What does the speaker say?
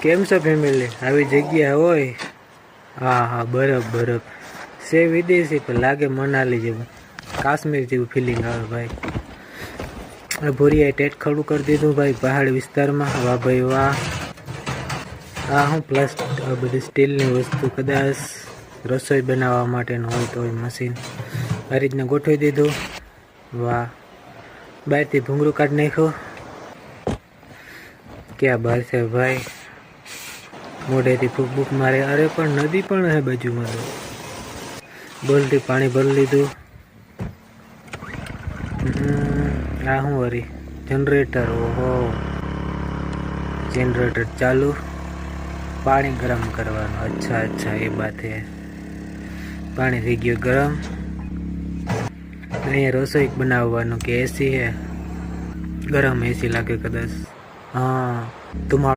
કેમ છો ફેમિલી? આવી જગ્યા હોય, હા બરફ બરફ છે વિદેશી પણ લાગે મનાલી જેવું, કાશ્મીર જેવું ફિલિંગ આવે ભાઈ. ભૂરીએ ટેટ ખડું કરી દીધું ભાઈ પહાડ વિસ્તારમાં. વાહ ભાઈ વાહ. આ હું પ્લાસ્ટિક આ બધી સ્ટીલની વસ્તુ કદાચ રસોઈ બનાવવા માટેનું હોય તો મશીન આ રીતના ગોઠવી દીધું. વાહ, બહારથી ભૂંગળું કાઢી નાખ્યું. ક્યાં બહાર છે ભાઈ, મોઢેથી ફૂક બૂક મારે. અરે પણ નદી પણ હે બાજુમાં તો. બોલથી પાણી ભરી લીધું. આ શું વરી જનરેટર? ઓહો, જનરેટર ચાલુ, પાણી ગરમ કરવાનું. અચ્છા અચ્છા એ બાત હે. પાણી થઈ ગયું ગરમ. અહીંયા રસોઈ બનાવવાનું કે એસી હે? ગરમ એસી લાગે કદાચ. હા, ધુમાડો